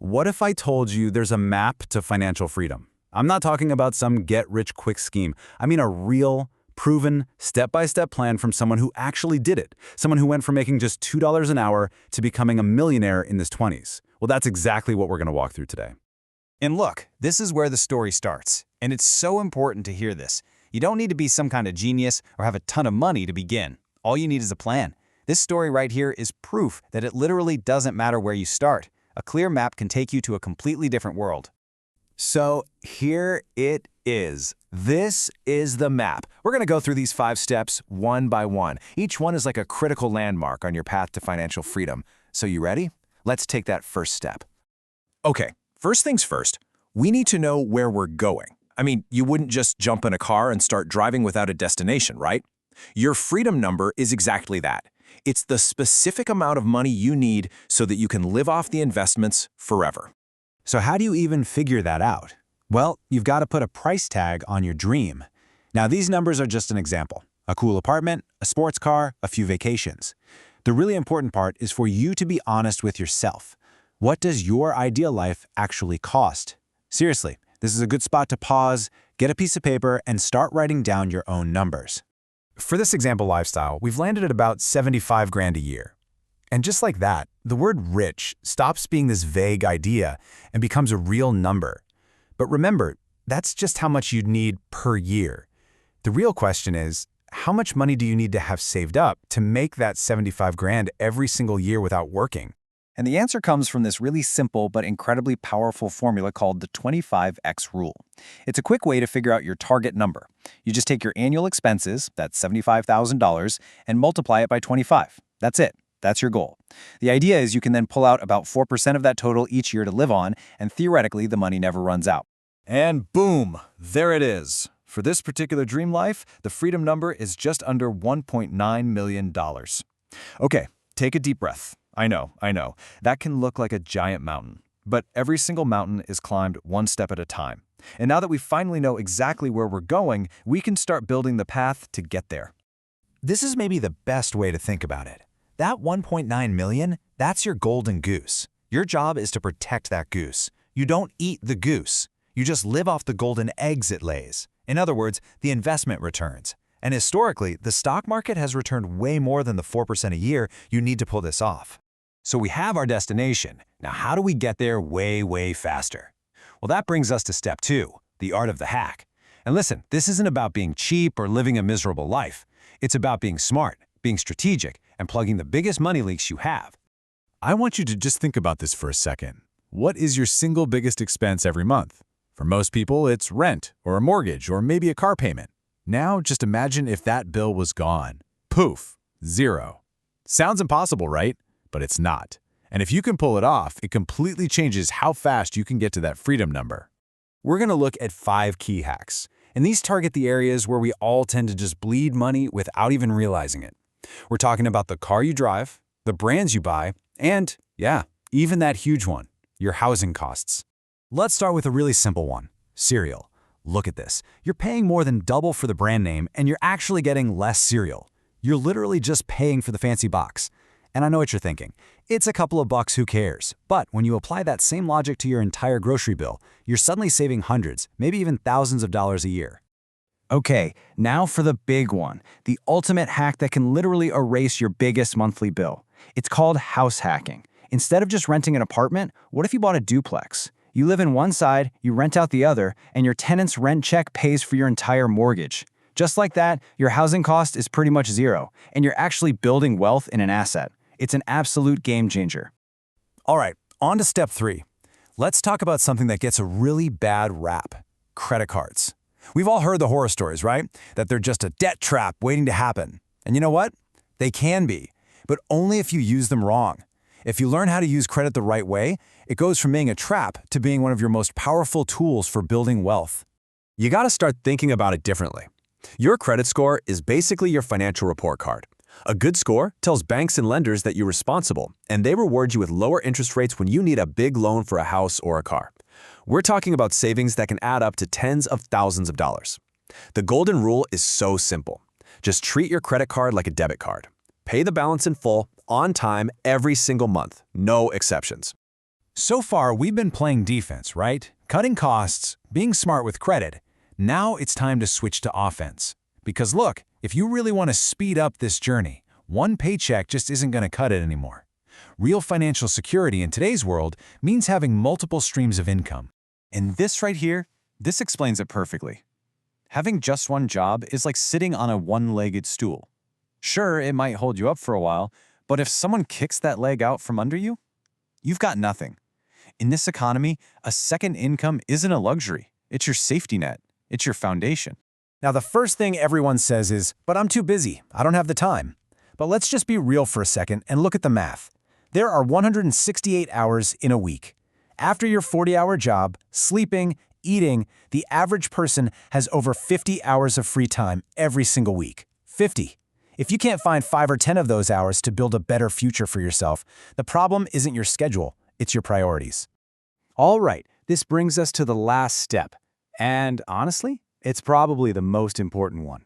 What if I told you there's a map to financial freedom? I'm not talking about some get-rich-quick scheme. I mean a real, proven, step-by-step plan from someone who actually did it. Someone who went from making just $2 an hour to becoming a millionaire in his 20s. Well, that's exactly what we're going to walk through today. And look, this is where the story starts. And it's so important to hear this. You don't need to be some kind of genius or have a ton of money to begin. All you need is a plan. This story right here is proof that it literally doesn't matter where you start. A clear map can take you to a completely different world. So here it is. This is the map. We're going to go through these 5 steps one by one. Each one is like a critical landmark on your path to financial freedom. So you ready? Let's take that first step. Okay, first things first, we need to know where we're going. I mean, you wouldn't just jump in a car and start driving without a destination, right? Your freedom number is exactly that. It's the specific amount of money you need so that you can live off the investments forever. So how do you even figure that out? Well, you've got to put a price tag on your dream. Now, these numbers are just an example. A cool apartment, a sports car, a few vacations. The really important part is for you to be honest with yourself. What does your ideal life actually cost? Seriously, this is a good spot to pause, get a piece of paper, and start writing down your own numbers. For this example lifestyle, we've landed at about 75 grand a year. And just like that, the word rich stops being this vague idea and becomes a real number. But remember, that's just how much you'd need per year. The real question is, how much money do you need to have saved up to make that 75 grand every single year without working? And the answer comes from this really simple but incredibly powerful formula called the 25x rule. It's a quick way to figure out your target number. You just take your annual expenses, that's $75,000, and multiply it by 25. That's it. That's your goal. The idea is you can then pull out about 4% of that total each year to live on, and theoretically, the money never runs out. And boom, there it is. For this particular dream life, the freedom number is just under $1.9 million. Okay, take a deep breath. I know. That can look like a giant mountain. But every single mountain is climbed one step at a time. And now that we finally know exactly where we're going, we can start building the path to get there. This is maybe the best way to think about it. That 1.9 million, that's your golden goose. Your job is to protect that goose. You don't eat the goose. You just live off the golden eggs it lays. In other words, the investment returns. And historically, the stock market has returned way more than the 4% a year you need to pull this off. So we have our destination. Now, how do we get there way faster? Well, that brings us to step 2, the art of the hack. And listen, this isn't about being cheap or living a miserable life. It's about being smart, being strategic, and plugging the biggest money leaks you have. I want you to just think about this for a second. What is your single biggest expense every month? For most people, it's rent, or a mortgage, or maybe a car payment. Now, just imagine if that bill was gone. Poof, zero. Sounds impossible, right? But it's not. And if you can pull it off, it completely changes how fast you can get to that freedom number. We're going to look at 5 key hacks, and these target the areas where we all tend to just bleed money without even realizing it. We're talking about the car you drive, the brands you buy, and, yeah, even that huge one, your housing costs. Let's start with a really simple one, cereal. Look at this. You're paying more than double for the brand name, and you're actually getting less cereal. You're literally just paying for the fancy box. And I know what you're thinking. It's a couple of bucks, who cares? But when you apply that same logic to your entire grocery bill, you're suddenly saving hundreds, maybe even thousands of dollars a year. Okay, now for the big one, the ultimate hack that can literally erase your biggest monthly bill. It's called house hacking. Instead of just renting an apartment, what if you bought a duplex? You live in one side, you rent out the other, and your tenant's rent check pays for your entire mortgage. Just like that, your housing cost is pretty much zero, and you're actually building wealth in an asset. It's an absolute game changer. All right, on to step 3. Let's talk about something that gets a really bad rap, credit cards. We've all heard the horror stories, right? That they're just a debt trap waiting to happen. And you know what? They can be, but only if you use them wrong. If you learn how to use credit the right way, it goes from being a trap to being one of your most powerful tools for building wealth. You gotta start thinking about it differently. Your credit score is basically your financial report card. A good score tells banks and lenders that you're responsible, and they reward you with lower interest rates when you need a big loan for a house or a car. We're talking about savings that can add up to tens of thousands of dollars. The golden rule is so simple. Just treat your credit card like a debit card. Pay the balance in full, on time, every single month, no exceptions. So far, we've been playing defense, right? Cutting costs, being smart with credit. Now it's time to switch to offense. Because look, if you really want to speed up this journey, one paycheck just isn't going to cut it anymore. Real financial security in today's world means having multiple streams of income. And this right here, this explains it perfectly. Having just one job is like sitting on a one-legged stool. Sure, it might hold you up for a while, but if someone kicks that leg out from under you, you've got nothing. In this economy, a second income isn't a luxury. It's your safety net. It's your foundation. Now, the first thing everyone says is, but I'm too busy. I don't have the time. But let's just be real for a second and look at the math. There are 168 hours in a week. After your 40-hour job, sleeping, eating, the average person has over 50 hours of free time every single week. 50. If you can't find 5 or 10 of those hours to build a better future for yourself, the problem isn't your schedule, it's your priorities. All right, this brings us to the last step. And honestly, it's probably the most important one.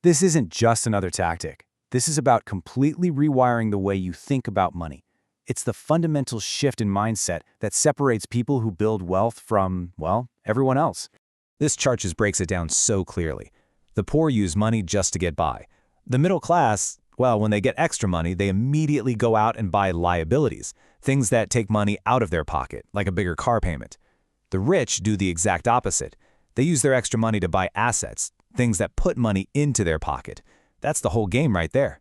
This isn't just another tactic. This is about completely rewiring the way you think about money. It's the fundamental shift in mindset that separates people who build wealth from, well, everyone else. This chart just breaks it down so clearly. The poor use money just to get by. The middle class, well, when they get extra money, they immediately go out and buy liabilities, things that take money out of their pocket, like a bigger car payment. The rich do the exact opposite. They use their extra money to buy assets, things that put money into their pocket. That's the whole game right there.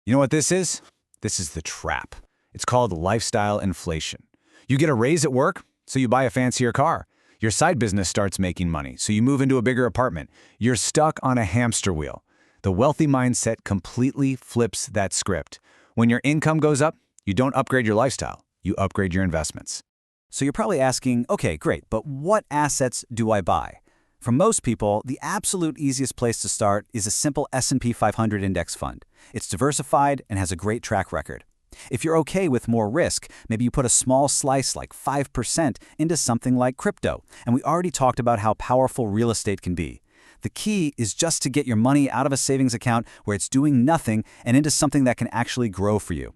You know what this is? This is the trap. It's called lifestyle inflation. You get a raise at work, so you buy a fancier car. Your side business starts making money, so you move into a bigger apartment. You're stuck on a hamster wheel. The wealthy mindset completely flips that script. When your income goes up, you don't upgrade your lifestyle, you upgrade your investments. So you're probably asking, okay, great, but what assets do I buy? For most people, the absolute easiest place to start is a simple S&P 500 index fund. It's diversified and has a great track record. If you're okay with more risk, maybe you put a small slice like 5% into something like crypto. And we already talked about how powerful real estate can be. The key is just to get your money out of a savings account where it's doing nothing and into something that can actually grow for you.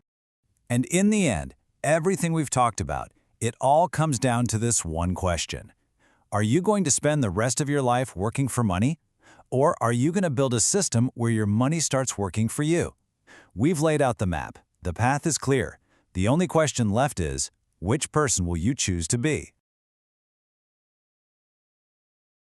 And in the end, everything we've talked about, it all comes down to this one question. Are you going to spend the rest of your life working for money? Or are you going to build a system where your money starts working for you? We've laid out the map. The path is clear. The only question left is, which person will you choose to be?